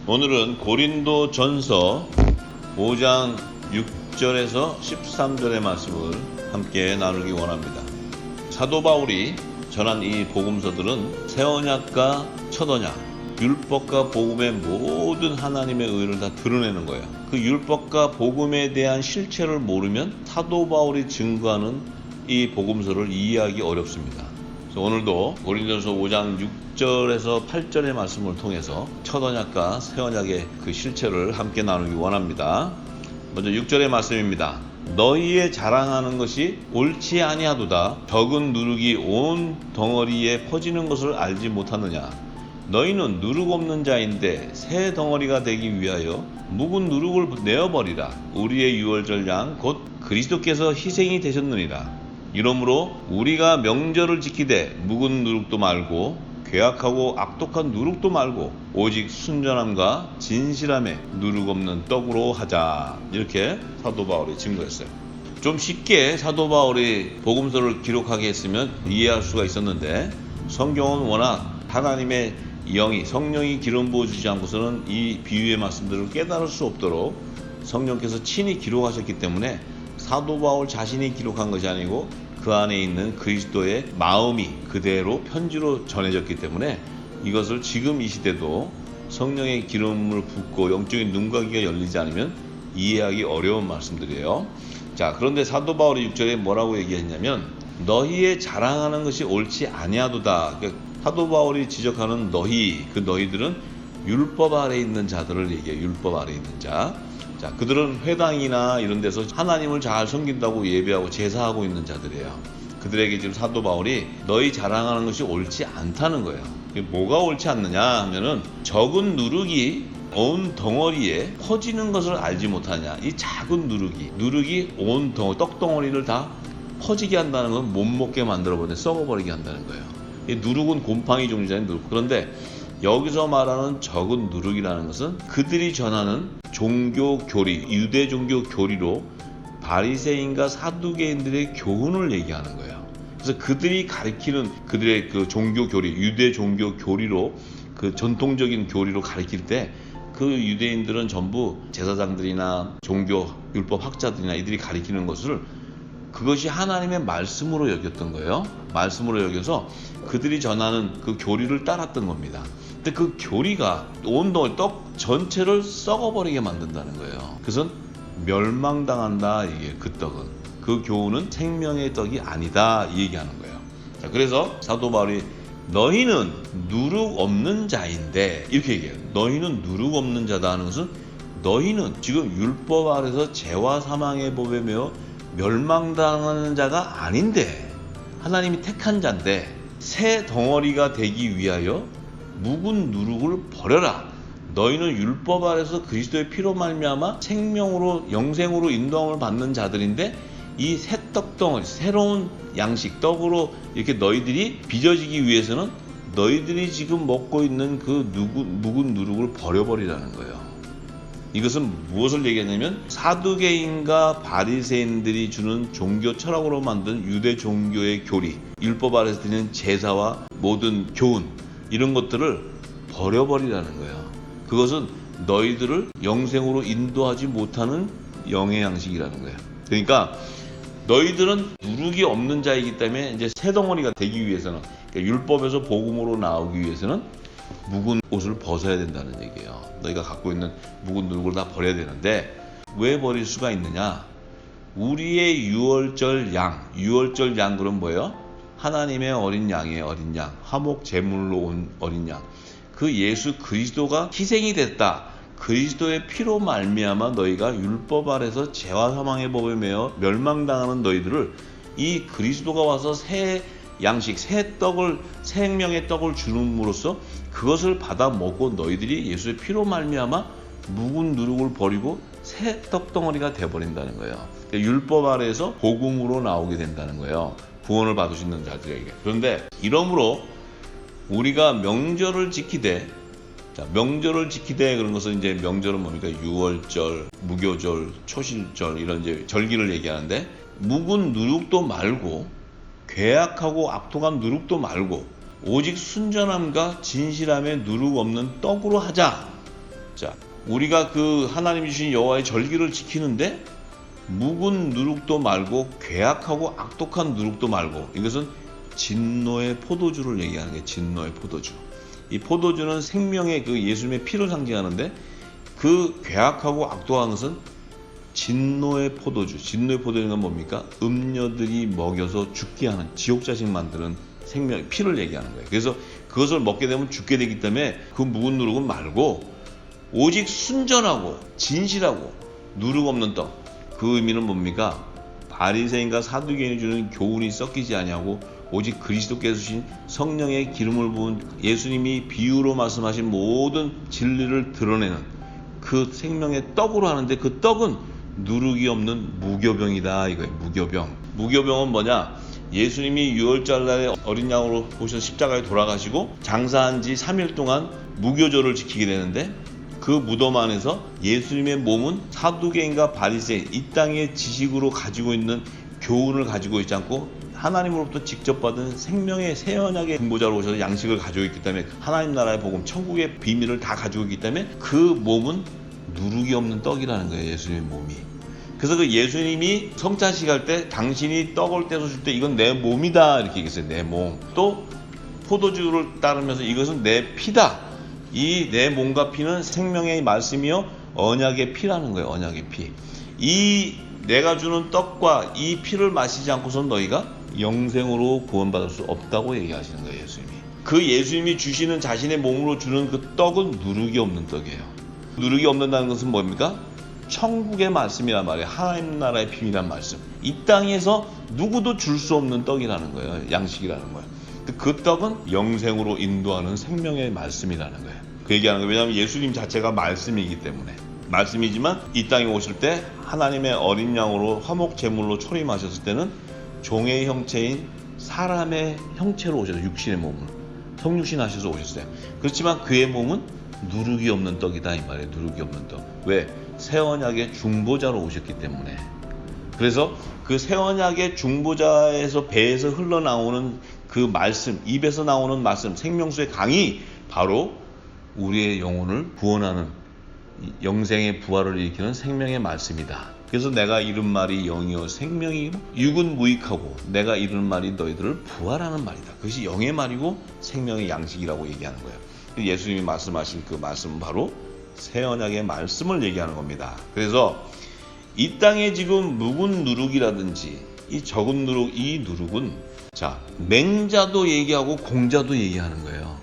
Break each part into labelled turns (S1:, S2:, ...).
S1: 오늘은 고린도전서 5장 6절에서 13절의 말씀을 함께 나누기 원합니다. 사도 바울이 전한 이 복음서들은 새 언약과 첫 언약, 율법과 복음의 모든 하나님의 의를 다 드러내는 거예요. 그 율법과 복음에 대한 실체를 모르면 사도 바울이 증거하는 이 복음서를 이해하기 어렵습니다. 그래서 오늘도 고린도전서 5장 6절에서 8절의 말씀을 통해서 첫 언약과 새 언약의 그 실체를 함께 나누기 원합니다. 먼저 6절의 말씀입니다. 너희의 자랑하는 것이 옳지 아니하도다. 적은 누룩이 온 덩어리에 퍼지는 것을 알지 못하느냐. 너희는 누룩 없는 자인데 새 덩어리가 되기 위하여 묵은 누룩을 내어버리라. 우리의 유월절 양 곧 그리스도께서 희생이 되셨느니라. 이러므로 우리가 명절을 지키되 묵은 누룩도 말고 괴악하고 악독한 누룩도 말고 오직 순전함과 진실함에 누룩 없는 떡으로 하자. 이렇게 사도 바울이 증거했어요. 좀 쉽게 사도 바울이 복음서를 기록하게 했으면 이해할 수가 있었는데 성경은 워낙 하나님의 영이 성령이 기름 부어주지 않고서는 이 비유의 말씀들을 깨달을 수 없도록 성령께서 친히 기록하셨기 때문에 사도 바울 자신이 기록한 것이 아니고 그 안에 있는 그리스도의 마음이 그대로 편지로 전해졌기 때문에 이것을 지금 이 시대도 성령의 기름을 붓고 영적인 눈과 귀가 열리지 않으면 이해하기 어려운 말씀들이에요. 자, 그런데 사도 바울이 6절에 뭐라고 얘기했냐면 너희의 자랑하는 것이 옳지 아니하도다. 그러니까 사도 바울이 지적하는 너희, 그 너희들은 율법 아래 있는 자들을 얘기해요. 율법 아래 있는 자. 자, 그들은 회당이나 이런 데서 하나님을 잘 섬긴다고 예배하고 제사하고 있는 자들이에요. 그들에게 지금 사도 바울이 너희 자랑하는 것이 옳지 않다는 거예요. 뭐가 옳지 않느냐 하면은 적은 누룩이 온 덩어리에 퍼지는 것을 알지 못하냐. 이 작은 누룩이 온 떡덩어리를 다 퍼지게 한다는 건 못 먹게 만들어버리고 썩어버리게 한다는 거예요. 이 누룩은 곰팡이 종류잖아요. 누룩. 그런데 여기서 말하는 적은 누룩이라는 것은 그들이 전하는 종교 교리, 유대 종교 교리로 바리새인과 사두개인들의 교훈을 얘기하는 거예요. 그래서 그들이 가리키는 그들의 그 종교 교리, 유대 종교 교리로 그 전통적인 교리로 가리킬 때 그 유대인들은 전부 제사장들이나 종교 율법 학자들이나 이들이 가리키는 것을 그것이 하나님의 말씀으로 여겼던 거예요. 말씀으로 여겨서 그들이 전하는 그 교리를 따랐던 겁니다. 근데 그 교리가 온 떡 전체를 썩어버리게 만든다는 거예요. 그것은 멸망당한다. 이게 그 떡은. 그 교훈은 생명의 떡이 아니다. 이 얘기하는 거예요. 자, 그래서 사도 바울이 너희는 누룩 없는 자인데 이렇게 얘기해요. 너희는 누룩 없는 자다 하는 것은 너희는 지금 율법 아래서 죄와 사망의 법에 매여 멸망당하는 자가 아닌데 하나님이 택한 자인데 새 덩어리가 되기 위하여 묵은 누룩을 버려라. 너희는 율법 아래서 그리스도의 피로 말미암아 생명으로 영생으로 인도함을 받는 자들인데 이 새 떡덩어리 새로운 양식 떡으로 이렇게 너희들이 빚어지기 위해서는 너희들이 지금 먹고 있는 그 묵은 누룩을 버려버리라는 거예요. 이것은 무엇을 얘기하냐면 사두개인과 바리새인들이 주는 종교 철학으로 만든 유대 종교의 교리, 율법 아래서 드리는 제사와 모든 교훈 이런 것들을 버려버리라는 거예요. 그것은 너희들을 영생으로 인도하지 못하는 영의 양식이라는 거예요. 그러니까 너희들은 누룩이 없는 자이기 때문에 이제 새 덩어리가 되기 위해서는 그러니까 율법에서 복음으로 나오기 위해서는 묵은 옷을 벗어야 된다는 얘기예요. 너희가 갖고 있는 묵은 누룩을 다 버려야 되는데 왜 버릴 수가 있느냐? 우리의 유월절 양 그럼 뭐예요? 하나님의 어린 양이에요. 어린 양, 화목 제물로 온 어린 양. 그 예수 그리스도가 희생이 됐다. 그리스도의 피로 말미암아 너희가 율법 아래서 죄와 사망의 법에 매여 멸망당하는 너희들을 이 그리스도가 와서 새 양식, 새 떡을, 생명의 떡을 주름으로써 그것을 받아 먹고 너희들이 예수의 피로 말미암아 묵은 누룩을 버리고 새 떡덩어리가 돼버린다는 거예요. 그러니까 율법 아래에서 복음으로 나오게 된다는 거예요. 구원을 받으시는 자들에게. 그런데 이러므로 우리가 명절을 지키되, 자, 명절을 지키되 그런 것은 이제 명절은 뭡니까? 유월절, 무교절, 초실절 이런 이제 절기를 얘기하는데 묵은 누룩도 말고 괴악하고 악독한 누룩도 말고 오직 순전함과 진실함에 누룩 없는 떡으로 하자. 자, 우리가 그 하나님이 주신 여호와의 절기를 지키는데 묵은 누룩도 말고 괴악하고 악독한 누룩도 말고, 이것은 진노의 포도주를 얘기하는 게 진노의 포도주. 이 포도주는 생명의 그 예수님의 피를 상징하는데, 그 괴악하고 악독한 것은 진노의 포도주. 진노의 포도주는 뭡니까? 음녀들이 먹여서 죽게 하는, 지옥 자식 만드는 생명, 피를 얘기하는 거예요. 그래서 그것을 먹게 되면 죽게 되기 때문에 그 묵은 누룩은 말고 오직 순전하고 진실하고 누룩 없는 떡. 그 의미는 뭡니까? 바리새인과 사두개인이 주는 교훈이 섞이지 아니하고 오직 그리스도께서 주신 성령의 기름을 부은 예수님이 비유로 말씀하신 모든 진리를 드러내는 그 생명의 떡으로 하는데, 그 떡은 누룩이 없는 무교병이다 이거예요. 무교병. 무교병은 뭐냐? 예수님이 유월절날에 어린 양으로 오셔서 십자가에 돌아가시고 장사한 지 3일 동안 무교절을 지키게 되는데, 그 무덤 안에서 예수님의 몸은 사두개인과 바리새인, 이 땅의 지식으로 가지고 있는 교훈을 가지고 있지 않고 하나님으로부터 직접 받은 생명의 새 언약의 중보자로 오셔서 양식을 가지고 있기 때문에, 하나님 나라의 복음, 천국의 비밀을 다 가지고 있기 때문에 그 몸은 누룩이 없는 떡이라는 거예요. 예수님의 몸이. 그래서 그 예수님이 성찬식 할 때 당신이 떡을 떼서 줄 때 이건 내 몸이다 이렇게 얘기했어요. 내 몸. 또 포도주를 따르면서 이것은 내 피다. 이 내 몸과 피는 생명의 말씀이요 언약의 피라는 거예요. 언약의 피. 이 내가 주는 떡과 이 피를 마시지 않고선 너희가 영생으로 구원받을 수 없다고 얘기하시는 거예요. 예수님이. 그 예수님이 주시는 자신의 몸으로 주는 그 떡은 누룩이 없는 떡이에요. 누룩이 없는다는 것은 뭡니까? 천국의 말씀이란 말이에요. 하나님 나라의 비밀이란 말씀. 이 땅에서 누구도 줄 수 없는 떡이라는 거예요. 양식이라는 거예요. 그 떡은 영생으로 인도하는 생명의 말씀이라는 거예요. 그 얘기하는 거예요. 왜냐하면 예수님 자체가 말씀이기 때문에. 말씀이지만 이 땅에 오실 때 하나님의 어린 양으로 화목 제물로 초림하셨을 때는 종의 형체인 사람의 형체로 오셔서 육신의 몸을 성육신 하셔서 오셨어요. 그렇지만 그의 몸은 누룩이 없는 떡이다 이 말이에요. 누룩이 없는 떡. 왜? 새 언약의 중보자로 오셨기 때문에. 그래서 그 새 언약의 중보자에서 배에서 흘러나오는 그 말씀, 입에서 나오는 말씀, 생명수의 강이 바로 우리의 영혼을 구원하는 영생의 부활을 일으키는 생명의 말씀이다. 그래서 내가 이른 말이 영이요 생명이고 육은 무익하고 내가 이른 말이 너희들을 부활하는 말이다. 그것이 영의 말이고 생명의 양식이라고 얘기하는 거예요. 예수님이 말씀하신 그 말씀은 바로 새 언약의 말씀을 얘기하는 겁니다. 그래서 이 땅에 지금 묵은 누룩이라든지 이 적은 누룩, 이 누룩은 자 맹자도 얘기하고 공자도 얘기하는 거예요.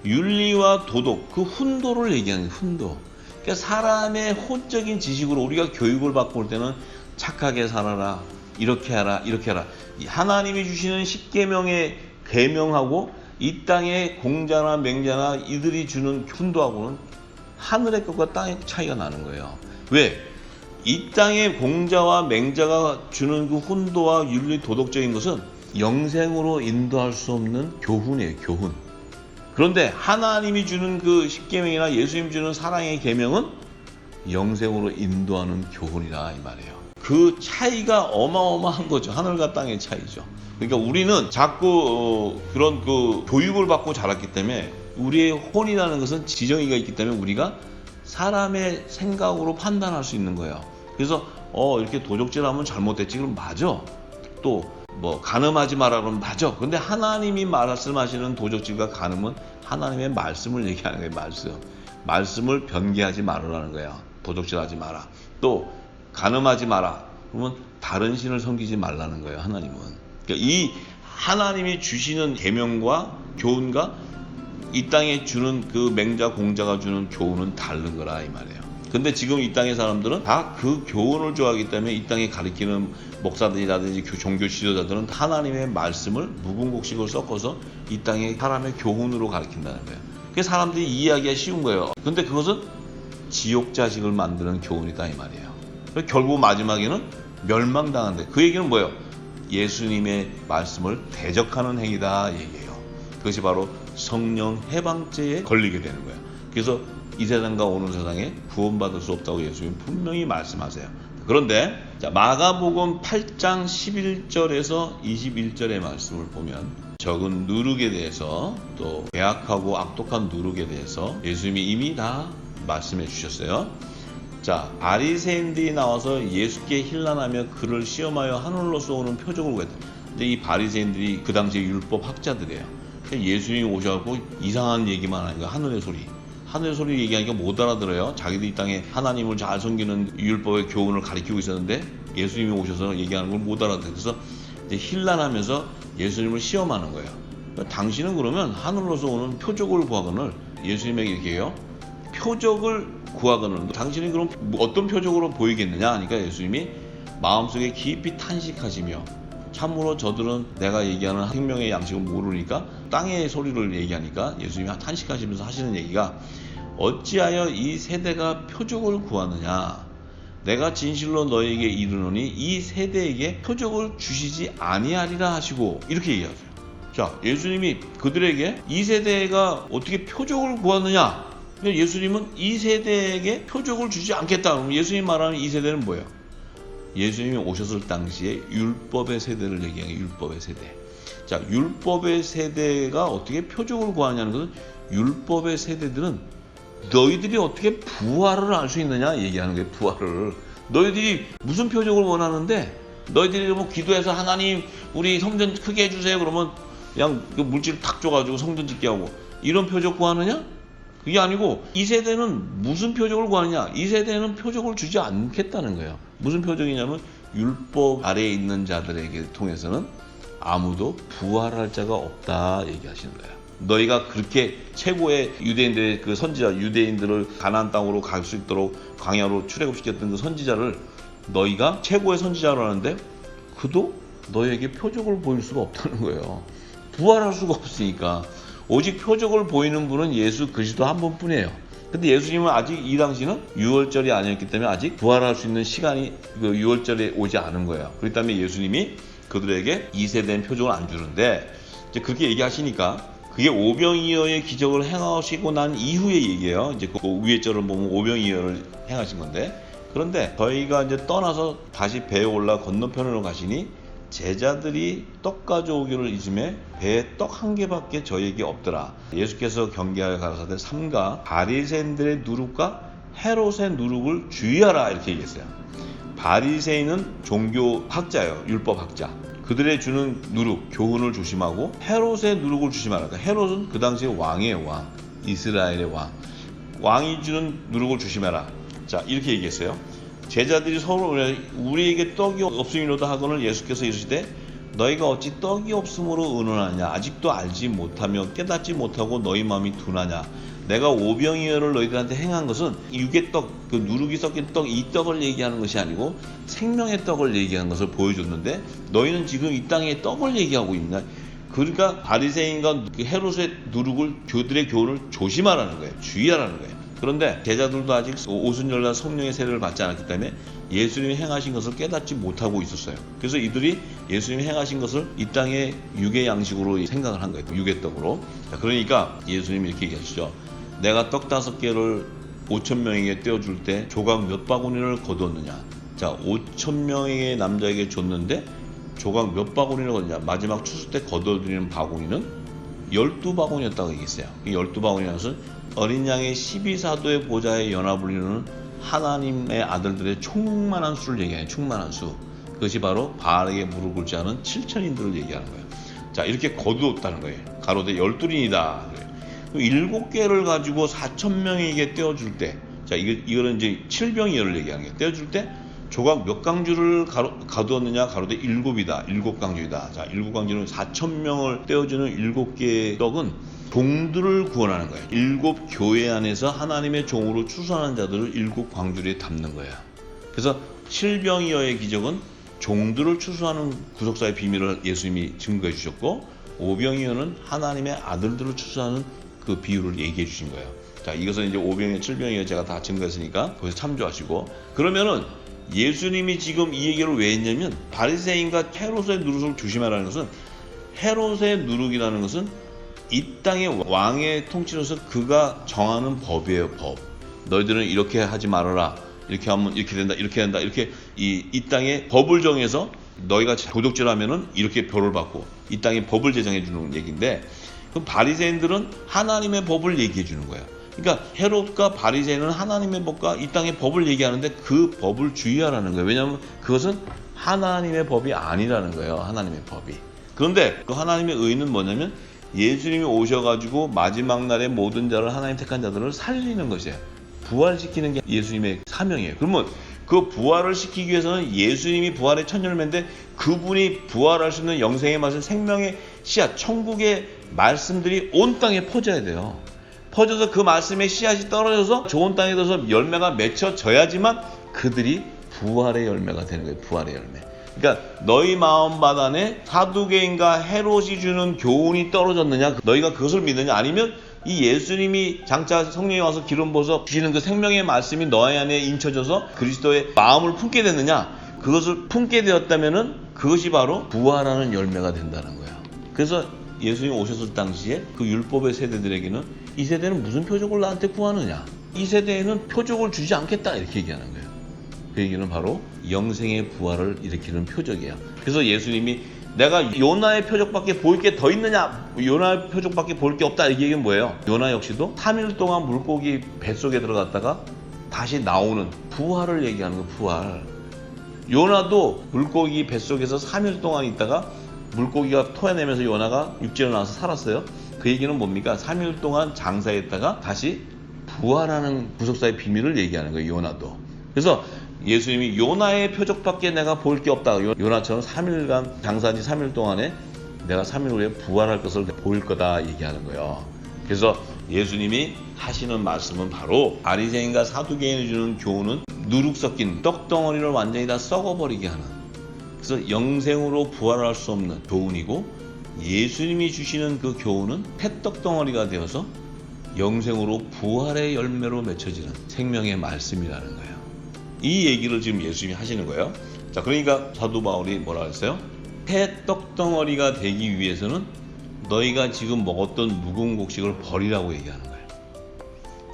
S1: 윤리와 도덕, 그 훈도를 얘기하는 거예요. 훈도. 그러니까 사람의 혼적인 지식으로 우리가 교육을 받고 올 때는 착하게 살아라, 이렇게 하라, 이렇게 하라. 하나님이 주시는 십계명의 계명하고 이 땅의 공자나 맹자나 이들이 주는 훈도하고는 하늘의 것과 땅의 차이가 나는 거예요. 왜? 이 땅의 공자와 맹자가 주는 그 훈도와 윤리 도덕적인 것은 영생으로 인도할 수 없는 교훈이에요. 교훈. 그런데 하나님이 주는 그 십계명이나 예수님 주는 사랑의 계명은 영생으로 인도하는 교훈이라 이 말이에요. 그 차이가 어마어마한 거죠. 하늘과 땅의 차이죠. 그러니까 우리는 자꾸 그런 그 교육을 받고 자랐기 때문에 우리의 혼이라는 것은 지정의가 있기 때문에 우리가 사람의 생각으로 판단할 수 있는 거예요. 그래서 이렇게 도적질하면 잘못됐지 그럼 맞아. 또 뭐 간음하지 마라 그러면 맞아. 근데 하나님이 말씀하시는 도적질과 간음은 하나님의 말씀을 얘기하는 거예요. 말씀을 변개하지 말으라는 거예요. 도적질하지 마라. 또 간음하지 마라. 그러면 다른 신을 섬기지 말라는 거예요. 하나님은. 그러니까 이 하나님이 주시는 계명과 교훈과 이 땅에 주는 그 맹자 공자가 주는 교훈은 다른 거라 이 말이에요. 근데 지금 이 땅의 사람들은 다 그 교훈을 좋아하기 때문에 이 땅에 가르치는 목사들이라든지 종교 지도자들은 하나님의 말씀을 무궁곡식을 섞어서 이 땅의 사람의 교훈으로 가르친다는 거예요. 그래서 사람들이 이해하기가 쉬운 거예요. 근데 그것은 지옥 자식을 만드는 교훈이다 이 말이에요. 결국 마지막에는 멸망당한대. 그 얘기는 뭐예요? 예수님의 말씀을 대적하는 행위다 얘기예요. 그것이 바로 성령 해방죄에 걸리게 되는 거예요. 그래서 이 세상과 오는 세상에 구원받을 수 없다고 예수님 분명히 말씀하세요. 그런데 자, 마가복음 8장 11절에서 21절의 말씀을 보면 적은 누룩에 대해서 또 괴악하고 악독한 누룩에 대해서 예수님이 이미 다 말씀해 주셨어요. 자, 바리새인들이 나와서 예수께 힐난하며 그를 시험하여 하늘로서 오는 표적을 구했다. 근데 이 바리새인들이 그 당시에 율법 학자들이에요. 예수님이 오셔갖고 이상한 얘기만 하니까 하늘의 소리 얘기하니까 못 알아들어요. 자기들 이 땅에 하나님을 잘 섬기는 율법의 교훈을 가르치고 있었는데 예수님이 오셔서 얘기하는 걸 못 알아들어요. 그래서 이제 힐난하면서 예수님을 시험하는 거예요. 그러니까 당신은 그러면 하늘로서 오는 표적을 구하거늘, 예수님에게 이렇게 해요. 표적을 구하거늘, 당신이 그럼 어떤 표적으로 보이겠느냐 하니까 예수님이 마음속에 깊이 탄식하시며, 참으로 저들은 내가 얘기하는 생명의 양식을 모르니까 땅의 소리를 얘기하니까 예수님이 탄식하시면서 하시는 얘기가, 어찌하여 이 세대가 표적을 구하느냐, 내가 진실로 너에게 이르노니 이 세대에게 표적을 주시지 아니하리라 하시고, 이렇게 얘기하세요. 자, 예수님이 그들에게 이 세대가 어떻게 표적을 구하느냐, 예수님은 이 세대에게 표적을 주지 않겠다. 그럼 예수님 말하는 이 세대는 뭐예요? 예수님이 오셨을 당시에 율법의 세대를 얘기해요. 율법의 세대. 자, 율법의 세대가 어떻게 표적을 구하냐는 것은, 율법의 세대들은 너희들이 어떻게 부활을 알 수 있느냐 얘기하는 거예요. 부활을. 너희들이 무슨 표적을 원하는데, 너희들이 뭐 기도해서 하나님 우리 성전 크게 해주세요 그러면 그냥 그 물질 탁 줘가지고 성전 짓게 하고 이런 표적 구하느냐? 그게 아니고, 이 세대는 무슨 표적을 구하느냐? 이 세대는 표적을 주지 않겠다는 거예요. 무슨 표적이냐면, 율법 아래에 있는 자들에게 통해서는 아무도 부활할 자가 없다 얘기하시는 거예요. 너희가 그렇게 최고의 유대인들의 그 선지자, 유대인들을 가나안 땅으로 갈 수 있도록 광야로 출애굽시켰던 그 선지자를 너희가 최고의 선지자로 하는데, 그도 너희에게 표적을 보일 수가 없다는 거예요. 부활할 수가 없으니까. 오직 표적을 보이는 분은 예수 그리스도 한 분뿐이에요. 근데 예수님은 아직 이 당시는 유월절이 아니었기 때문에 아직 부활할 수 있는 시간이 그 유월절에 오지 않은 거예요. 그렇기 때문에 예수님이 그들에게 2세대는 표적을 안 주는데, 이제 그렇게 얘기하시니까, 그게 오병이어의 기적을 행하시고 난 이후의 얘기예요. 이제 그 위에 절을 보면 오병이어를 행하신 건데, 그런데 저희가 이제 떠나서 다시 배에 올라 건너편으로 가시니 제자들이 떡 가져오기를 잊음에 배에 떡 한 개밖에 저에게 없더라. 예수께서 경계하여 가라사대 삼가 바리새인들의 누룩과 헤롯의 누룩을 주의하라, 이렇게 얘기했어요. 바리새인은 종교 학자예요. 율법 학자. 그들의 주는 누룩, 교훈을 조심하고, 헤롯의 누룩을 조심하라. 그러니까 헤롯은 그 당시에 왕이에요. 왕. 이스라엘의 왕. 왕이 주는 누룩을 조심해라. 자, 이렇게 얘기했어요. 제자들이 서로 우리에게 떡이 없음이로다 하거늘 예수께서 이르시되 너희가 어찌 떡이 없음으로 의논하냐, 아직도 알지 못하며 깨닫지 못하고 너희 마음이 둔하냐. 내가 오병이어를 너희들한테 행한 것은 육의 떡, 그 누룩이 섞인 떡, 이 떡을 얘기하는 것이 아니고 생명의 떡을 얘기하는 것을 보여줬는데, 너희는 지금 이 땅의 떡을 얘기하고 있나. 그러니까 바리새인과 헤롯의 누룩을, 그들의 교훈을 조심하라는 거예요. 주의하라는 거예요. 그런데 제자들도 아직 오순절날 성령의 세례를 받지 않았기 때문에 예수님이 행하신 것을 깨닫지 못하고 있었어요. 그래서 이들이 예수님이 행하신 것을 이 땅의 육의 양식으로 생각을 한 거예요. 육의 떡으로. 그러니까 예수님이 이렇게 얘기하시죠. 내가 떡 5개를 5,000명에게 떼어줄 때 조각 몇 바구니를 거두었느냐. 자, 5,000명의 남자에게 줬는데 조각 몇 바구니를 거두냐. 마지막 추수 때 거둬들이는 바구니는 12바구니였다고 얘기했어요. 이 12바구니라는 것은 어린 양의 12사도의 보좌에 연합을 이루는 하나님의 아들들의 충만한 수를 얘기해요. 충만한 수. 그것이 바로 바알에게 무릎 꿇지 않은 7천인들을 얘기하는 거예요. 자, 이렇게 거두었다는 거예요. 가로되 12린이다. 7개를 가지고 4,000명에게 떼어줄 때, 자, 이거는 이제 7병이어를 얘기하는 거예요. 떼어줄 때 조각 몇 강주를 가두었느냐. 가로되 7이다. 7강주이다. 자, 7강주는 4,000명을 떼어주는 7개의 떡은 종들을 구원하는 거예요. 7교회 안에서 하나님의 종으로 추수하는 자들을 7광주리에 담는 거예요. 그래서 7병이어의 기적은 종들을 추수하는 구속사의 비밀을 예수님이 증거해 주셨고, 5병이어는 하나님의 아들들을 추수하는 그 비유를 얘기해 주신 거예요. 자, 이것은 이제 5병이어, 7병이어 제가 다 증거했으니까 거기서 참조하시고, 그러면은 예수님이 지금 이 얘기를 왜 했냐면, 바리새인과 헤롯의 누룩을 조심하라는 것은, 헤롯의 누룩이라는 것은 이 땅의 왕의 통치로서 그가 정하는 법이에요. 법. 너희들은 이렇게 하지 말아라. 이렇게 하면 이렇게 된다. 이렇게 된다. 이렇게 이 땅의 법을 정해서 너희가 도둑질하면은 이렇게 벌을 받고, 이 땅의 법을 제정해 주는 얘기인데, 그럼 바리새인들은 하나님의 법을 얘기해 주는 거예요. 그러니까 헤롯과 바리새인은 하나님의 법과 이 땅의 법을 얘기하는데 그 법을 주의하라는 거예요. 왜냐하면 그것은 하나님의 법이 아니라는 거예요. 하나님의 법이. 그런데 그 하나님의 의는 뭐냐면 예수님이 오셔가지고 마지막 날에 모든 자를 하나님 택한 자들을 살리는 것이에요. 부활시키는 게 예수님의 사명이에요. 그러면 그 부활을 시키기 위해서는 예수님이 부활의 첫 열매인데 그분이 부활할 수 있는 영생의 말씀, 생명의 씨앗, 천국의 말씀들이 온 땅에 퍼져야 돼요. 퍼져서 그 말씀의 씨앗이 떨어져서 좋은 땅에 들어서 열매가 맺혀져야지만 그들이 부활의 열매가 되는 거예요. 부활의 열매. 그러니까 너희 마음밭 안에 사두개인과 헤롯이 주는 교훈이 떨어졌느냐, 너희가 그것을 믿느냐, 아니면 이 예수님이 장차 성령이 와서 기름 부어서 주시는 그 생명의 말씀이 너희 안에 인쳐져서 그리스도의 마음을 품게 됐느냐, 그것을 품게 되었다면은 그것이 바로 부활하는 열매가 된다는 거야. 그래서 예수님이 오셨을 당시에 그 율법의 세대들에게는 이 세대는 무슨 표적을 나한테 구하느냐, 이 세대에는 표적을 주지 않겠다, 이렇게 얘기하는 거예요. 그 얘기는 바로 영생의 부활을 일으키는 표적이에요. 그래서 예수님이 내가 요나의 표적밖에 보일 게 더 있느냐, 요나의 표적밖에 보일 게 없다, 이 얘기는 뭐예요? 요나 역시도 3일 동안 물고기 뱃속에 들어갔다가 다시 나오는 부활을 얘기하는 거예요. 부활. 요나도 물고기 뱃속에서 3일 동안 있다가 물고기가 토해내면서 요나가 육지로 나와서 살았어요. 그 얘기는 뭡니까? 3일 동안 장사했다가 다시 부활하는 구속사의 비밀을 얘기하는 거예요. 요나도. 그래서 예수님이 요나의 표적밖에 내가 볼 게 없다. 요나처럼 3일간 장사한 지 3일 동안에 내가 3일 후에 부활할 것을 보일 거다 얘기하는 거예요. 그래서 예수님이 하시는 말씀은 바로 바리새인과 사두개인이 주는 교훈은 누룩 섞인 떡덩어리를 완전히 다 썩어버리게 하는, 그래서 영생으로 부활할 수 없는 교훈이고, 예수님이 주시는 그 교훈은 폐떡덩어리가 되어서 영생으로 부활의 열매로 맺혀지는 생명의 말씀이라는 거예요. 이 얘기를 지금 예수님이 하시는 거예요. 자, 그러니까 사도 바울이 뭐라 했어요? 폐떡덩어리가 되기 위해서는 너희가 지금 먹었던 묵은 곡식을 버리라고 얘기하는 거예요.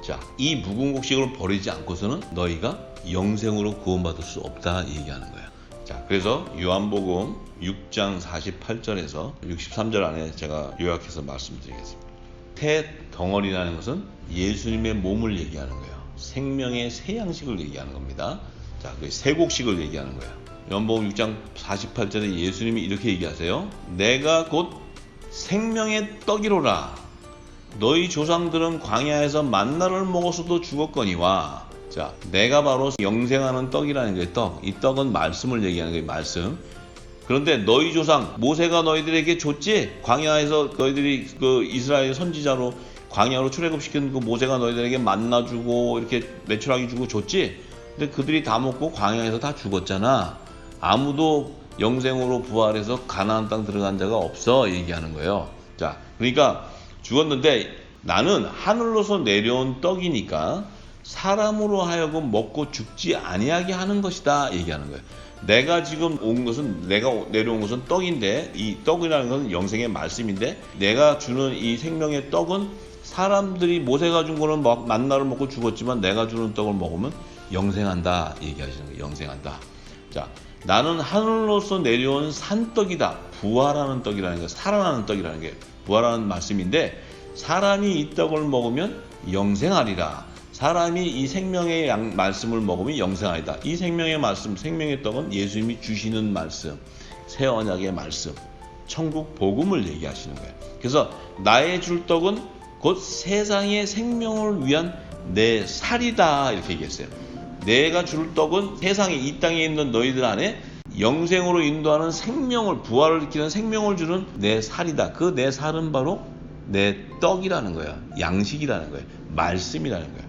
S1: 자, 이 묵은 곡식을 버리지 않고서는 너희가 영생으로 구원받을 수 없다 얘기하는 거예요. 자, 그래서 요한복음 6장 48절에서 63절 안에 제가 요약해서 말씀드리겠습니다. 폐덩어리라는 것은 예수님의 몸을 얘기하는 거예요. 생명의 새 양식을 얘기하는 겁니다. 자, 그 새 곡식을 얘기하는 거예요. 요한복음 6장 48절에 예수님이 이렇게 얘기하세요. 내가 곧 생명의 떡이로라. 너희 조상들은 광야에서 만나를 먹었어도 죽었거니와. 자, 내가 바로 영생하는 떡이라는 거예요. 떡. 이 떡은 말씀을 얘기하는 거예요. 말씀. 그런데 너희 조상 모세가 너희들에게 줬지? 광야에서 너희들이 그 이스라엘 선지자로 광야로 출애굽시킨 그 모세가 너희들에게 만나 주고 이렇게 메추라기 주고 줬지? 근데 그들이 다 먹고 광야에서 다 죽었잖아. 아무도 영생으로 부활해서 가나안 땅 들어간 자가 없어 얘기하는 거예요. 자, 그러니까 죽었는데 나는 하늘로서 내려온 떡이니까 사람으로 하여금 먹고 죽지 아니하게 하는 것이다 얘기하는 거예요. 내가 지금 온 것은, 내가 내려온 것은 떡인데, 이 떡이라는 것은 영생의 말씀인데, 내가 주는 이 생명의 떡은 사람들이 모세가 준 거는 만나를 먹고 죽었지만 내가 주는 떡을 먹으면 영생한다 얘기하시는 거예요. 영생한다. 자, 나는 하늘로서 내려온 산떡이다. 부활하는 떡이라는 게, 살아나는 떡이라는 게 부활하는 말씀인데, 사람이 이 떡을 먹으면 영생하리라. 사람이 이 생명의 말씀을 먹으면 영생하리다. 이 생명의 말씀, 생명의 떡은 예수님이 주시는 말씀, 새 언약의 말씀, 천국 복음을 얘기하시는 거예요. 그래서 나의 줄 떡은 곧 세상의 생명을 위한 내 살이다 이렇게 얘기했어요. 내가 줄 떡은 세상에, 이 땅에 있는 너희들 안에 영생으로 인도하는 생명을, 부활을 일으키는 생명을 주는 내 살이다. 그 내 살은 바로 내 떡이라는 거야. 양식이라는 거야. 말씀이라는 거야.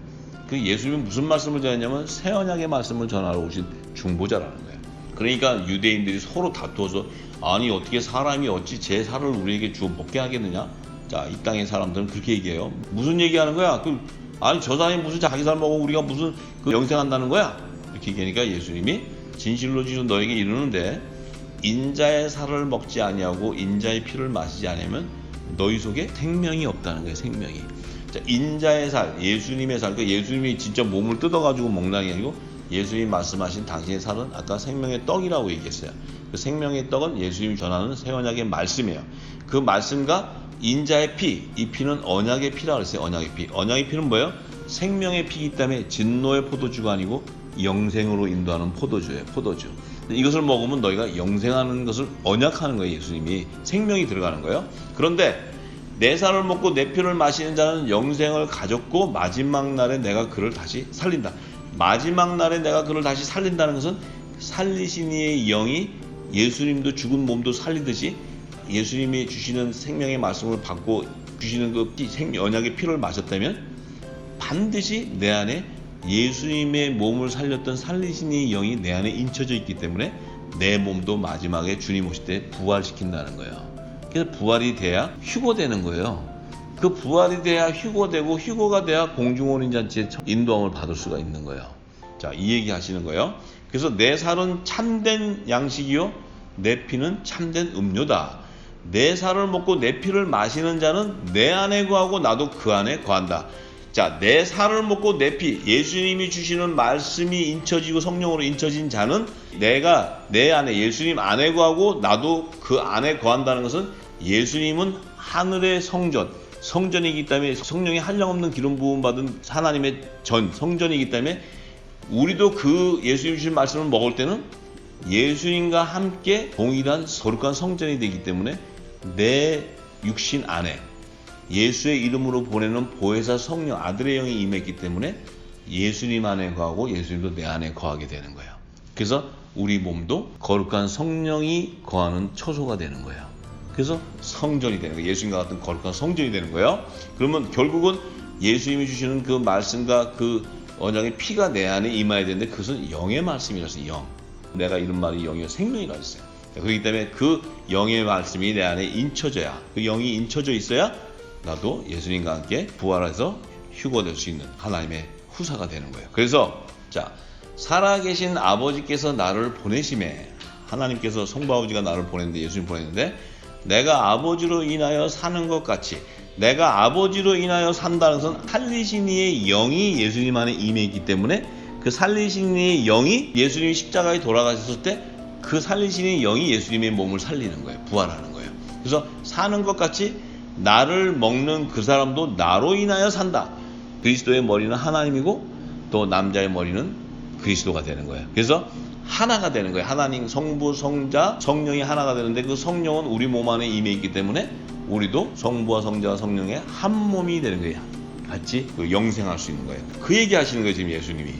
S1: 그 예수님은 무슨 말씀을 전했냐면 새 언약의 말씀을 전하러 오신 중보자라는 거예요. 그러니까 유대인들이 서로 다투어서, 아니 어떻게 사람이 어찌 제 살을 우리에게 주어 먹게 하겠느냐? 자, 이 땅의 사람들은 그렇게 얘기해요. 무슨 얘기하는 거야? 아니 저 사람이 무슨 자기 살 먹고 우리가 무슨 영생한다는 거야? 이렇게 얘기하니까 예수님이 진실로 지금 너에게 이르는데, 인자의 살을 먹지 아니하고 인자의 피를 마시지 않으면 너희 속에 생명이 없다는 거예요. 생명이. 자, 인자의 살, 예수님의 살, 그 예수님이 진짜 몸을 뜯어가지고 먹는 게 아니고 예수님이 말씀하신 당신의 살은 아까 생명의 떡이라고 얘기했어요. 그 생명의 떡은 예수님이 전하는 새 언약의 말씀이에요. 그 말씀과 인자의 피, 이 피는 언약의 피라고 했어요. 언약의 피. 언약의 피는 뭐예요? 생명의 피이기 때문에 진노의 포도주가 아니고 영생으로 인도하는 포도주예요. 포도주. 이것을 먹으면 너희가 영생하는 것을 언약하는 거예요. 예수님이 생명이 들어가는 거예요. 그런데 내 살을 먹고 내 피를 마시는 자는 영생을 가졌고 마지막 날에 내가 그를 다시 살린다. 마지막 날에 내가 그를 다시 살린다는 것은 살리신 이의 영이 예수님도 죽은 몸도 살리듯이 예수님이 주시는 생명의 말씀을 받고 주시는 그 언약의 피를 마셨다면 반드시 내 안에 예수님의 몸을 살렸던 살리신 이의 영이 내 안에 인쳐져 있기 때문에 내 몸도 마지막에 주님 오실 때 부활시킨다는 거예요. 그래서 부활이 돼야 휴거되는 거예요. 그 부활이 돼야 휴거되고 휴거가 돼야 공중혼인잔치의 인도함을 받을 수가 있는 거예요. 자, 이 얘기 하시는 거예요. 그래서 내 살은 참된 양식이요 내 피는 참된 음료다. 내 살을 먹고 내 피를 마시는 자는 내 안에 거하고 나도 그 안에 거한다. 자, 내 살을 먹고 내 피, 예수님이 주시는 말씀이 인쳐지고 성령으로 인쳐진 자는 내가 내 안에 예수님 안에 거하고 나도 그 안에 거한다는 것은 예수님은 하늘의 성전이기 때문에 성령이 한량없는 기름 부음 받은 하나님의 성전이기 때문에 우리도 그 예수님 주신 말씀을 먹을 때는 예수님과 함께 동일한 거룩한 성전이 되기 때문에 내 육신 안에 예수의 이름으로 보내는 보혜사 성령 아들의 영이 임했기 때문에 예수님 안에 거하고 예수님도 내 안에 거하게 되는 거예요. 그래서 우리 몸도 거룩한 성령이 거하는 처소가 되는 거예요. 그래서 성전이 되는 거예요. 예수님과 같은 거룩한 성전이 되는 거예요. 그러면 결국은 예수님이 주시는 그 말씀과 그 언약의 피가 내 안에 임해야 되는데 그것은 영의 말씀이라서 영. 내가 이런 말이 영이요 생명이라 했어요. 그렇기 때문에 그 영의 말씀이 내 안에 인쳐져야 그 영이 인쳐져 있어야 나도 예수님과 함께 부활해서 휴거될 수 있는 하나님의 후사가 되는 거예요. 그래서 자, 살아계신 아버지께서 나를 보내심에 하나님께서 성부 아버지가 나를 보냈는데 예수님 보냈는데 내가 아버지로 인하여 사는 것 같이 내가 아버지로 인하여 산다는 것은 살리신 이의 영이 예수님 안에 임해 있기 때문에 그 살리신 이의 영이 예수님이 십자가에 돌아가셨을 때 그 살리신 이의 영이 예수님의 몸을 살리는 거예요. 부활하는 거예요. 그래서 사는 것 같이 나를 먹는 그 사람도 나로 인하여 산다. 그리스도의 머리는 하나님이고 또 남자의 머리는 그리스도가 되는 거예요. 그래서 하나가 되는 거예요. 하나님 성부 성자 성령이 하나가 되는데 그 성령은 우리 몸 안에 임해 있기 때문에 우리도 성부와 성자와 성령의 한 몸이 되는 거예요. 같이 영생할 수 있는 거예요. 그 얘기 하시는 거예요 지금 예수님이.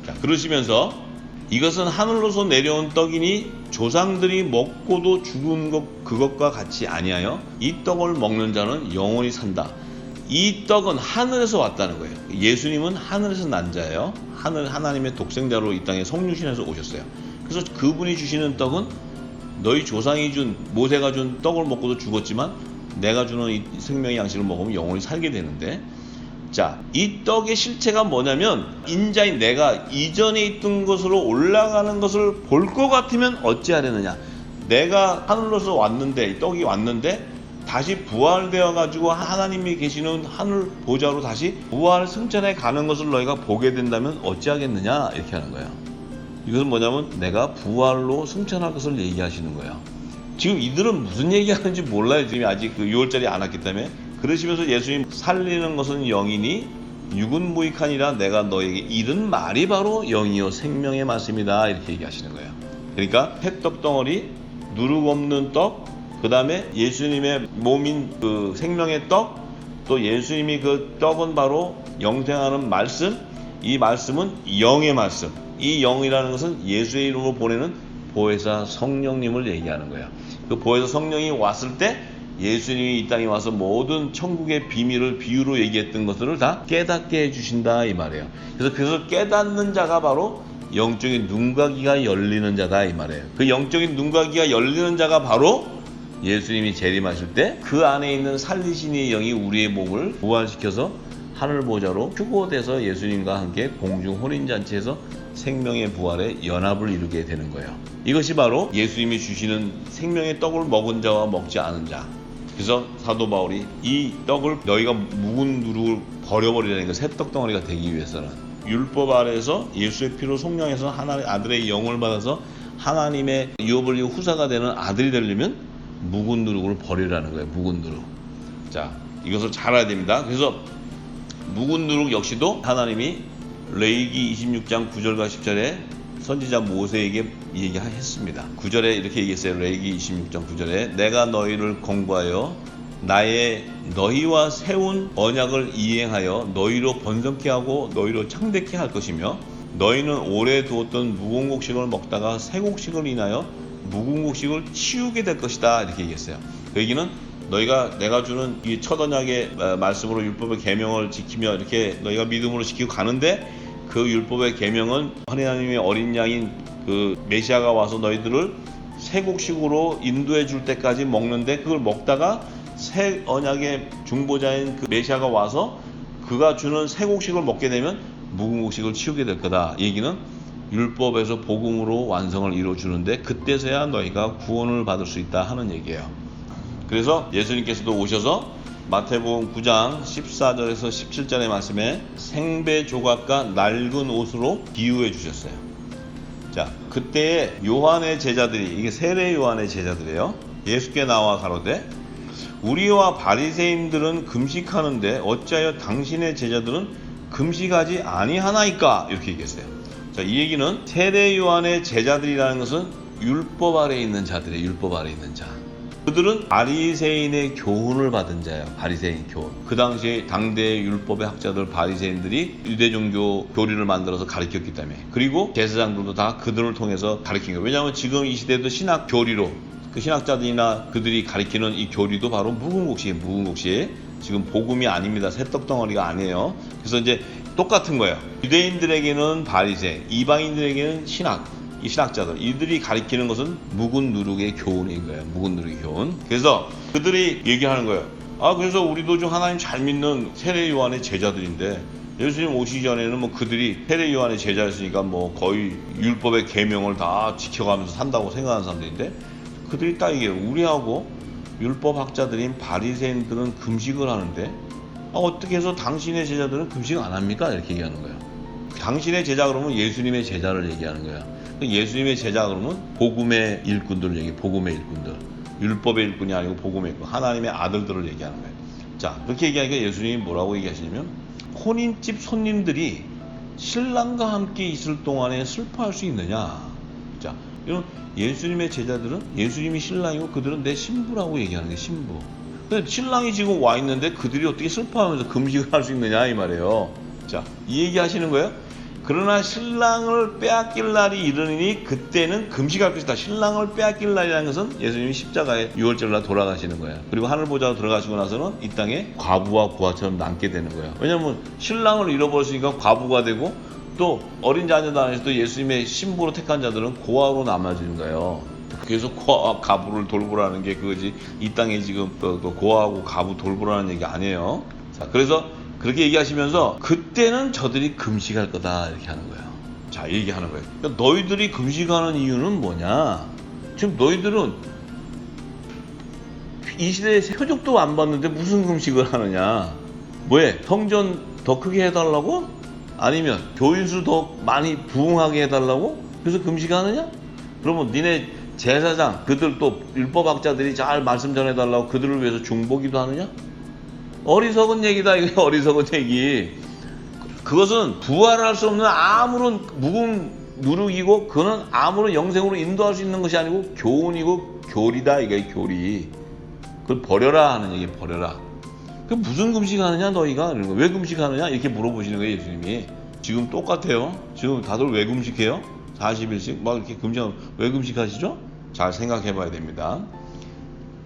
S1: 자, 그러시면서 이것은 하늘로서 내려온 떡이니 조상들이 먹고도 죽은 것 그것과 같이 아니하여 이 떡을 먹는 자는 영원히 산다. 이 떡은 하늘에서 왔다는 거예요. 예수님은 하늘에서 난 자예요. 하나님의 독생자로 이 땅에 성육신해서 오셨어요. 그래서 그분이 주시는 떡은 너희 조상이 준 모세가 준 떡을 먹고도 죽었지만 내가 주는 이 생명의 양식을 먹으면 영원히 살게 되는데 자, 이 떡의 실체가 뭐냐면 인자인 내가 이전에 있던 것으로 올라가는 것을 볼 것 같으면 어찌하려느냐. 내가 하늘로서 왔는데 떡이 왔는데 다시 부활되어 가지고 하나님이 계시는 하늘 보좌로 다시 부활 승천해 가는 것을 너희가 보게 된다면 어찌하겠느냐 이렇게 하는 거예요. 이것은 뭐냐면 내가 부활로 승천할 것을 얘기하시는 거예요. 지금 이들은 무슨 얘기하는지 몰라요. 지금 아직 그 6월절이 안 왔기 때문에. 그러시면서 예수님 살리는 것은 영이니 육은 무익하니라 내가 너에게 이른 말이 바로 영이요 생명의 말씀이다 이렇게 얘기하시는 거예요. 그러니까 햇떡 덩어리, 누룩 없는 떡, 그 다음에 예수님의 몸인 그 생명의 떡, 또 예수님이 그 떡은 바로 영생하는 말씀, 이 말씀은 영의 말씀. 이 영이라는 것은 예수의 이름으로 보내는 보혜사 성령님을 얘기하는 거예요. 그 보혜사 성령이 왔을 때 예수님이 이 땅에 와서 모든 천국의 비밀을 비유로 얘기했던 것들을 다 깨닫게 해주신다 이 말이에요. 그래서 깨닫는 자가 바로 영적인 눈과 귀가 열리는 자다 이 말이에요. 그 영적인 눈과 귀가 열리는 자가 바로 예수님이 재림하실 때 그 안에 있는 살리신 이의 영이 우리의 몸을 부활시켜서 하늘 보좌로 휴거돼서 예수님과 함께 공중 혼인잔치에서 생명의 부활에 연합을 이루게 되는 거예요. 이것이 바로 예수님이 주시는 생명의 떡을 먹은 자와 먹지 않은 자. 그래서 사도 바울이 이 떡을 너희가 묵은 누룩을 버려버리라는 거, 새 떡덩어리가 되기 위해서는 율법 아래에서 예수의 피로 속량해서 하나님의 아들의 영을 받아서 하나님의 유업을 이후 후사가 되는 아들이 되려면 묵은 누룩을 버리라는 거예요. 묵은 누룩. 자, 이것을 잘 알아야 됩니다. 그래서 묵은 누룩 역시도 하나님이 레위기 26장 9절과 10절에 선지자 모세에게 얘기했습니다. 9절에 이렇게 얘기했어요. 레위기 26장 9절에 내가 너희를 공부하여 나의 너희와 세운 언약을 이행하여 너희로 번성케 하고 너희로 창대케 할 것이며 너희는 오래 두었던 묵은 곡식을 먹다가 새 곡식을 인하여 묵은 곡식을 치우게 될 것이다. 이렇게 얘기했어요. 그 얘기는 너희가 내가 주는 이 첫 언약의 말씀으로 율법의 계명을 지키며 이렇게 너희가 믿음으로 지키고 가는데 그 율법의 계명은 하나님의 어린 양인 그 메시아가 와서 너희들을 새 곡식으로 인도해 줄 때까지 먹는데 그걸 먹다가 새 언약의 중보자인 그 메시아가 와서 그가 주는 새 곡식을 먹게 되면 묵은 곡식을 치우게 될 거다. 이 얘기는 율법에서 복음으로 완성을 이루어주는데 그때서야 너희가 구원을 받을 수 있다 하는 얘기예요. 그래서 예수님께서도 오셔서 마태복음 9장 14절에서 17절의 말씀에 생배 조각과 낡은 옷으로 비유해 주셨어요. 자, 그때의 요한의 제자들이, 이게 세례 요한의 제자들이에요. 예수께 나와 가로되 우리와 바리새인들은 금식하는데 어찌하여 당신의 제자들은 금식하지 아니하나이까? 이렇게 얘기했어요. 자, 이 얘기는 세례 요한의 제자들이라는 것은 율법 아래에 있는 자들이에요. 율법 아래에 있는 자. 그들은 바리새인의 교훈을 받은 자예요. 바리새인 교훈. 그 당시에 당대의 율법의 학자들 바리새인들이 유대 종교 교리를 만들어서 가르쳤기 때문에, 그리고 제사장들도 다 그들을 통해서 가르친 거예요. 왜냐하면 지금 이 시대도 신학 교리로 그 신학자들이나 그들이 가르치는 이 교리도 바로 묵은 곡식이에요. 묵은 곡식. 지금 복음이 아닙니다. 새떡덩어리가 아니에요. 그래서 이제 똑같은 거예요. 유대인들에게는 바리새, 이방인들에게는 신학. 이 신학자들, 이들이 가리키는 것은 묵은 누룩의 교훈인 거예요. 묵은 누룩의 교훈. 그래서 그들이 얘기하는 거예요. 그래서 우리도 좀 하나님 잘 믿는 세례 요한의 제자들인데 예수님 오시기 전에는 뭐 그들이 세례 요한의 제자였으니까 뭐 거의 율법의 계명을 다 지켜가면서 산다고 생각하는 사람들인데 그들이 딱 이게 우리하고 율법 학자들인 바리새인들은 금식을 하는데 어떻게 해서 당신의 제자들은 금식 안 합니까? 이렇게 얘기하는 거예요. 당신의 제자 그러면 예수님의 제자를 얘기하는 거예요. 예수님의 제자 그러면 복음의 일꾼들을 얘기해. 복음의 일꾼들. 율법의 일꾼이 아니고 복음의 일꾼. 하나님의 아들들을 얘기하는 거예요. 자, 그렇게 얘기하니까 예수님이 뭐라고 얘기하시냐면 혼인집 손님들이 신랑과 함께 있을 동안에 슬퍼할 수 있느냐. 자, 이런 예수님의 제자들은 예수님이 신랑이고 그들은 내 신부라고 얘기하는 거예요. 신부. 근데 신랑이 지금 와 있는데 그들이 어떻게 슬퍼하면서 금식을 할 수 있느냐 이 말이에요. 자, 이 얘기 하시는 거예요. 그러나 신랑을 빼앗길 날이 이르니 그때는 금식할 것이다. 신랑을 빼앗길 날이라는 것은 예수님이 십자가에 6월절 날 돌아가시는 거예요. 그리고 하늘보좌로 들어가시고 나서는 이 땅에 과부와 고아처럼 남게 되는 거예요. 왜냐하면 신랑을 잃어버렸으니까 과부가 되고 또 어린 자녀들 안에서 또 예수님의 신부로 택한 자들은 고아로 남아지는 거예요. 그래서 고아와 가부를 돌보라는 게 그거지, 이 땅에 지금 또 고아하고 가부 돌보라는 얘기 아니에요. 자, 그래서 그렇게 얘기하시면서 그때는 저들이 금식할 거다 이렇게 하는 거예요. 자, 얘기하는 거예요. 그러니까 너희들이 금식하는 이유는 뭐냐? 지금 너희들은 이 시대에 표적도 안 받는데 무슨 금식을 하느냐? 뭐해? 성전 더 크게 해달라고? 아니면 교인수 더 많이 부흥하게 해달라고? 그래서 금식하느냐? 그러면 니네 제사장, 그들 또 율법학자들이 잘 말씀 전해달라고 그들을 위해서 중보기도 하느냐? 어리석은 얘기다. 이게 어리석은 얘기. 그것은 부활할 수 없는 아무런 묵은 누룩이고 그거는 아무런 영생으로 인도할 수 있는 것이 아니고 교훈이고 교리다. 이게 교리. 그걸 버려라 하는 얘기. 버려라. 그 무슨 금식하느냐 너희가? 이런 거. 왜 금식하느냐? 이렇게 물어보시는 거예요. 예수님이. 지금 똑같아요. 지금 다들 왜 금식해요? 40일씩 막 이렇게 금식하면 왜 금식하시죠? 잘 생각해 봐야 됩니다.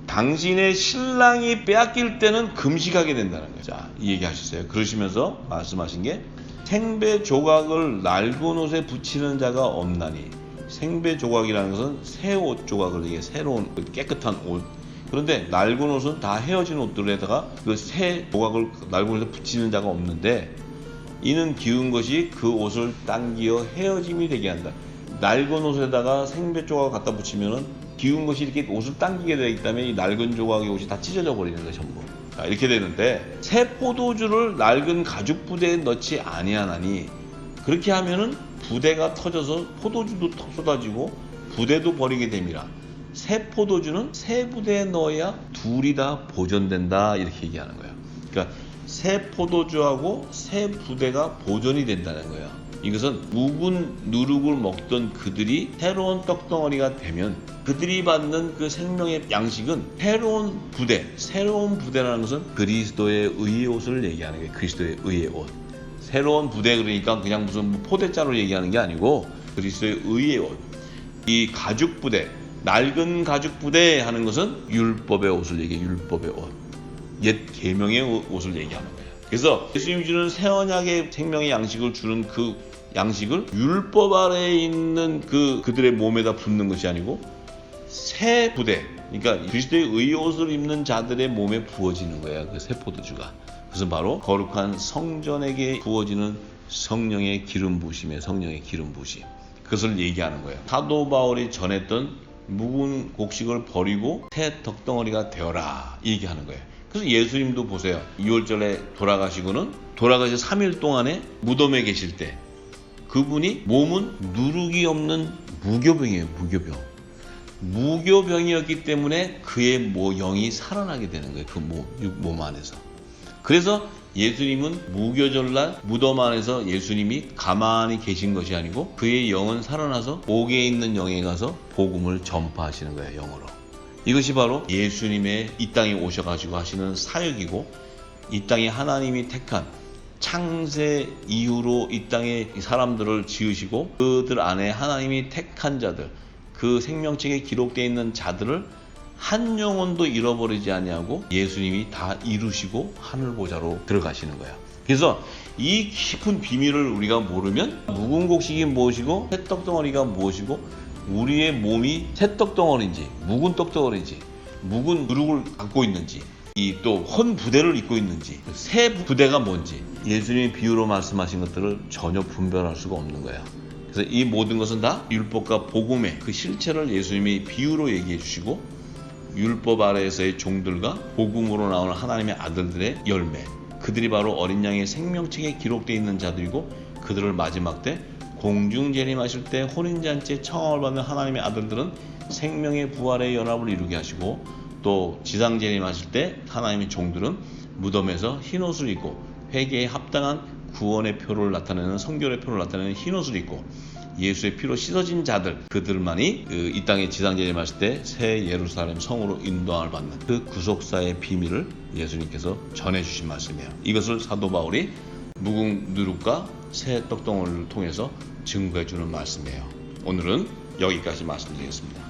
S1: 당신의 신랑이 빼앗길 때는 금식하게 된다는 거예요. 자, 이 얘기 하셨어요. 그러시면서 말씀하신 게 생배 조각을 낡은 옷에 붙이는 자가 없나니. 생배 조각이라는 것은 새 옷 조각을 얘기해. 새로운 깨끗한 옷. 그런데 낡은 옷은 다 헤어진 옷들에다가 그 새 조각을 낡은 옷에 붙이는 자가 없는데 이는 기운 것이 그 옷을 당기어 헤어짐이 되게 한다. 낡은 옷에다가 생배 조각을 갖다 붙이면은 기운 것이 이렇게 옷을 당기게 되기 때문에 이 낡은 조각의 옷이 다 찢어져 버리는 거예요. 전부. 자, 이렇게 되는데 새 포도주를 낡은 가죽 부대에 넣지 아니하나니 그렇게 하면은 부대가 터져서 포도주도 쏟아지고 부대도 버리게 됨이라. 새 포도주는 새 부대에 넣어야 둘이 다 보존된다 이렇게 얘기하는 거예요. 그러니까 새 포도주하고 새 부대가 보존이 된다는 거예요. 이것은 묵은 누룩을 먹던 그들이 새로운 떡덩어리가 되면 그들이 받는 그 생명의 양식은 새로운 부대라는 것은 그리스도의 의의 옷을 얘기하는 거예요. 그리스도의 의의 옷. 새로운 부대 그러니까 그냥 무슨 포대자로 얘기하는 게 아니고 그리스도의 의의 옷. 이 가죽 부대, 낡은 가죽 부대 하는 것은 율법의 옷을 얘기해요. 율법의 옷. 옛 계명의 옷을 얘기하는 거예요. 그래서 예수님이 주는 새 언약의 생명의 양식을 주는 그 양식을 율법 아래에 있는 그들의 몸에다 붓는 것이 아니고 새 부대, 그러니까 그리스도의 의의 옷을 입는 자들의 몸에 부어지는 거예요. 그 새 포도주가. 그것은 바로 거룩한 성전에게 부어지는 성령의 기름 부으심이에요. 성령의 기름 부으심. 그것을 얘기하는 거예요. 사도 바울이 전했던 묵은 곡식을 버리고 새 덕덩어리가 되어라 얘기하는 거예요. 그래서 예수님도 보세요. 6월절에 돌아가시고는 돌아가시 3일 동안에 무덤에 계실 때 그분이 몸은 누룩이 없는 무교병이에요. 무교병이었기 때문에 그의 영이 살아나게 되는 거예요. 그 몸 안에서. 그래서 예수님은 무교절날 무덤 안에서 예수님이 가만히 계신 것이 아니고 그의 영은 살아나서 옥에 있는 영에 가서 복음을 전파하시는 거예요. 영으로. 이것이 바로 예수님의 이 땅에 오셔가지고 하시는 사역이고 이 땅에 하나님이 택한 창세 이후로 이 땅에 사람들을 지으시고 그들 안에 하나님이 택한 자들 그 생명책에 기록되어 있는 자들을 한 영혼도 잃어버리지 아니하고 예수님이 다 이루시고 하늘보좌로 들어가시는 거예요. 그래서 이 깊은 비밀을 우리가 모르면 묵은 곡식이 무엇이고 새 떡덩어리가 무엇이고 우리의 몸이 새 떡덩어리인지 묵은 떡덩어리인지 묵은 누룩을 갖고 있는지 이 또 헌 부대를 입고 있는지 새 부대가 뭔지 예수님이 비유로 말씀하신 것들을 전혀 분별할 수가 없는 거예요. 그래서 이 모든 것은 다 율법과 복음의 그 실체를 예수님이 비유로 얘기해 주시고 율법 아래에서의 종들과 복음으로 나오는 하나님의 아들들의 열매 그들이 바로 어린 양의 생명책에 기록되어 있는 자들이고 그들을 마지막 때 공중 재림하실 때 혼인잔치에 청함을 받는 하나님의 아들들은 생명의 부활의 연합을 이루게 하시고 또 지상 재림하실 때 하나님의 종들은 무덤에서 흰옷을 입고 회개에 합당한 구원의 표를 나타내는 성결의 표를 나타내는 흰옷을 입고 예수의 피로 씻어진 자들 그들만이 이 땅에 지상 재림하실 때 새 예루살렘 성으로 인도함을 받는 그 구속사의 비밀을 예수님께서 전해주신 말씀이에요. 이것을 사도 바울이 묵은 누룩과 새 떡덩어리를 통해서 증거해주는 말씀이에요. 오늘은 여기까지 말씀드리겠습니다.